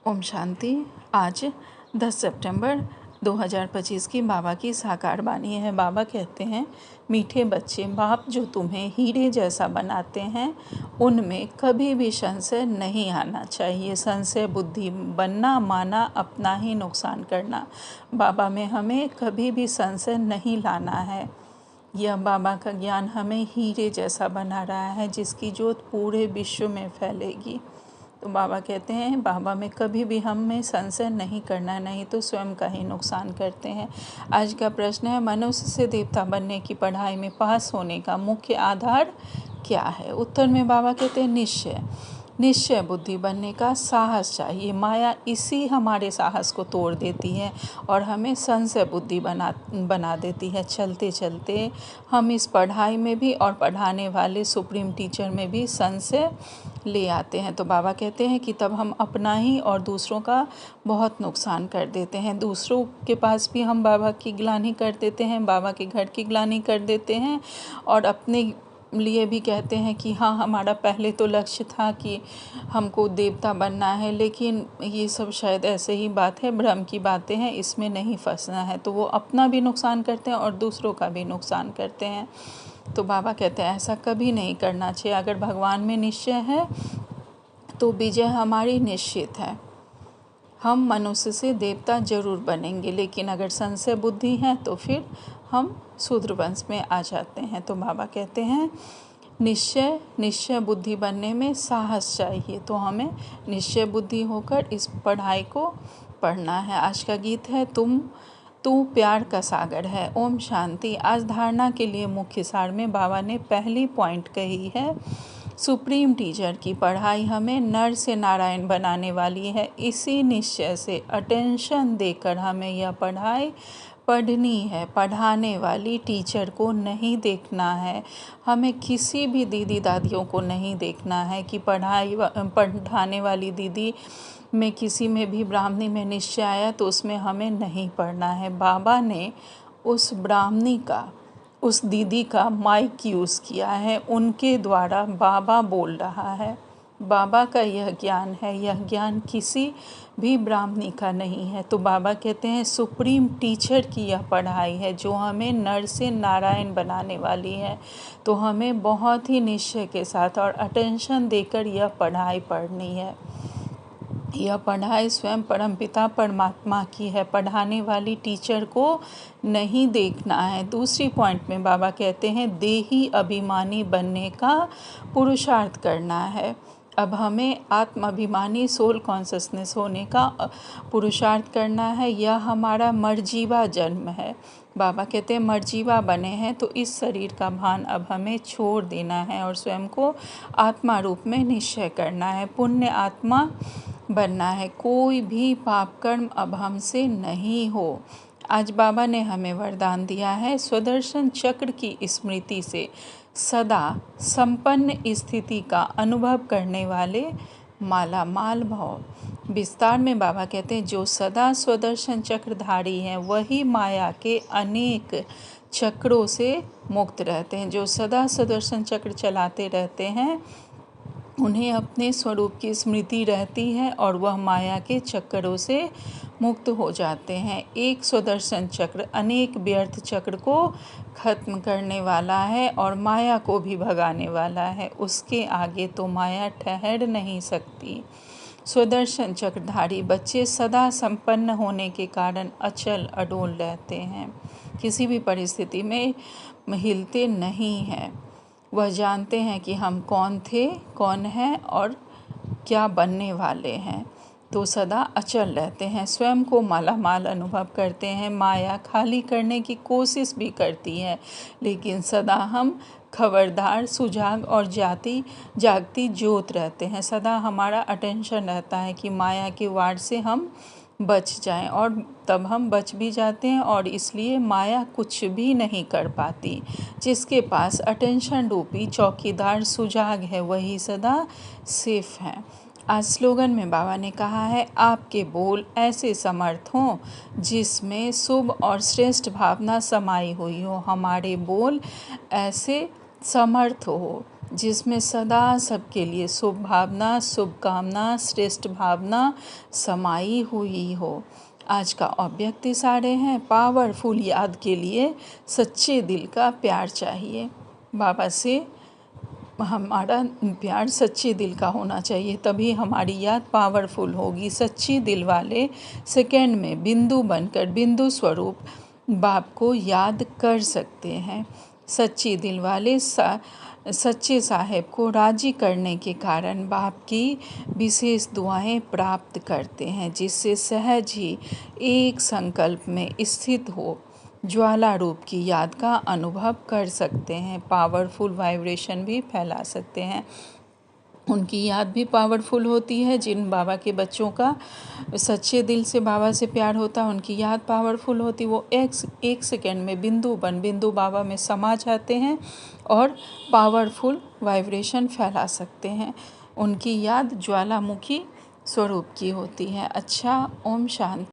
ओम शांति। आज 10 सितंबर 2025 की बाबा की साकार वाणी है। बाबा कहते हैं, मीठे बच्चे, बाप जो तुम्हें हीरे जैसा बनाते हैं उनमें कभी भी संशय नहीं आना चाहिए। संशय बुद्धि बनना माना अपना ही नुकसान करना। बाबा में हमें कभी भी संशय नहीं लाना है। यह बाबा का ज्ञान हमें हीरे जैसा बना रहा है, जिसकी ज्योत पूरे विश्व में फैलेगी। तो बाबा कहते हैं, बाबा में कभी भी हमें संशय नहीं करना, नहीं तो स्वयं का ही नुकसान करते हैं। आज का प्रश्न है, मनुष्य से देवता बनने की पढ़ाई में पास होने का मुख्य आधार क्या है? उत्तर में बाबा कहते हैं, निश्चय बुद्धि बनने का साहस चाहिए। माया इसी हमारे साहस को तोड़ देती है और हमें संशय बुद्धि बना देती है। चलते चलते हम इस पढ़ाई में भी और पढ़ाने वाले सुप्रीम टीचर में भी संशय ले आते हैं। तो बाबा कहते हैं कि तब हम अपना ही और दूसरों का बहुत नुकसान कर देते हैं। दूसरों के पास भी हम बाबा की ग्लानि कर देते हैं, बाबा के घर की ग्लानि कर देते हैं और अपने लिए भी कहते हैं कि हाँ, हमारा पहले तो लक्ष्य था कि हमको देवता बनना है, लेकिन ये सब शायद ऐसे ही बात है, भ्रम की बातें हैं, इसमें नहीं फंसना है। तो वो अपना भी नुकसान करते हैं और दूसरों का भी नुकसान करते हैं। तो बाबा कहते हैं ऐसा कभी नहीं करना चाहिए। अगर भगवान में निश्चय है तो विजय हमारी निश्चित है। हम मनुष्य से देवता जरूर बनेंगे, लेकिन अगर संशय बुद्धि है तो फिर हम शूद्र वंश में आ जाते हैं। तो बाबा कहते हैं, निश्चय बुद्धि बनने में साहस चाहिए। तो हमें निश्चय बुद्धि होकर इस पढ़ाई को पढ़ना है। आज का गीत है, तू प्यार का सागर है। ओम शांति। आज धारणा के लिए मुख्य सार में बाबा ने पहली पॉइंट कही है, सुप्रीम टीचर की पढ़ाई हमें नर से नारायण बनाने वाली है। इसी निश्चय से अटेंशन देकर हमें यह पढ़ाई पढ़नी है। पढ़ाने वाली टीचर को नहीं देखना है, हमें किसी भी दीदी दादियों को नहीं देखना है कि पढ़ाने वाली दीदी में किसी में भी ब्राह्मणी में निश्चय आया तो उसमें हमें नहीं पढ़ना है। बाबा ने उस ब्राह्मणी का, उस दीदी का माइक यूज़ किया है, उनके द्वारा बाबा बोल रहा है। बाबा का यह ज्ञान है, यह ज्ञान किसी भी ब्राह्मणी का नहीं है। तो बाबा कहते हैं, सुप्रीम टीचर की यह पढ़ाई है जो हमें नर से नारायण बनाने वाली है। तो हमें बहुत ही निश्चय के साथ और अटेंशन देकर यह पढ़ाई पढ़नी है। यह पढ़ाई स्वयं परमपिता परमात्मा की है, पढ़ाने वाली टीचर को नहीं देखना है। दूसरी पॉइंट में बाबा कहते हैं, देही अभिमानी बनने का पुरुषार्थ करना है। अब हमें आत्म अभिमानी सोल कॉन्शसनेस होने का पुरुषार्थ करना है। यह हमारा मर्जीवा जन्म है। बाबा कहते हैं, मर्जीवा बने हैं तो इस शरीर का भान अब हमें छोड़ देना है और स्वयं को आत्मा रूप में निश्चय करना है। पुण्य आत्मा बनना है। कोई भी पाप कर्म अब हमसे नहीं हो। आज बाबा ने हमें वरदान दिया है, स्वदर्शन चक्र की स्मृति से सदा संपन्न स्थिति का अनुभव करने वाले माला माल भव। विस्तार में बाबा कहते हैं, जो सदा स्वदर्शन चक्रधारी हैं वही माया के अनेक चक्रों से मुक्त रहते हैं। जो सदा स्वदर्शन चक्र चलाते रहते हैं उन्हें अपने स्वरूप की स्मृति रहती है और वह माया के चक्रों से मुक्त हो जाते हैं। एक स्वदर्शन चक्र अनेक व्यर्थ चक्र को खत्म करने वाला है और माया को भी भगाने वाला है। उसके आगे तो माया ठहर नहीं सकती। स्वदर्शन चक्रधारी बच्चे सदा संपन्न होने के कारण अचल अडोल रहते हैं, किसी भी परिस्थिति में हिलते नहीं हैं। वह जानते हैं कि हम कौन थे, कौन हैं और क्या बनने वाले हैं। तो सदा अचल रहते हैं, स्वयं को मालामाल अनुभव करते हैं। माया खाली करने की कोशिश भी करती है, लेकिन सदा हम खबरदार, सुजाग और जागती ज्योत रहते हैं। सदा हमारा अटेंशन रहता है कि माया के वार से हम बच जाएं और तब हम बच भी जाते हैं और इसलिए माया कुछ भी नहीं कर पाती। जिसके पास अटेंशन रूपी चौकीदार सुजाग है वही सदा सेफ है। आज स्लोगन में बाबा ने कहा है, आपके बोल ऐसे समर्थ हों जिसमें शुभ और श्रेष्ठ भावना समाई हुई हो। हमारे बोल ऐसे समर्थ हो जिसमें सदा सबके लिए शुभ भावना, शुभकामना, श्रेष्ठ भावना समाई हुई हो। आज का अव्यक्त इशारे हैं। पावरफुल याद के लिए सच्चे दिल का प्यार चाहिए। बाबा से हमारा प्यार सच्चे दिल का होना चाहिए, तभी हमारी याद पावरफुल होगी। सच्चे दिल वाले सेकंड में बिंदु बनकर बिंदु स्वरूप बाप को याद कर सकते हैं। सच्चे दिल वाले सच्चे साहेब को राजी करने के कारण बाप की विशेष दुआएं प्राप्त करते हैं, जिससे सहज ही एक संकल्प में स्थित हो ज्वाला रूप की याद का अनुभव कर सकते हैं। पावरफुल वाइब्रेशन भी फैला सकते हैं। उनकी याद भी पावरफुल होती है। जिन बाबा के बच्चों का सच्चे दिल से बाबा से प्यार होता है, उनकी याद पावरफुल होती, वो एक सेकेंड में बिंदु बाबा में समा जाते हैं और पावरफुल वाइब्रेशन फैला सकते हैं। उनकी याद ज्वालामुखी स्वरूप की होती है। अच्छा, ओम शांति।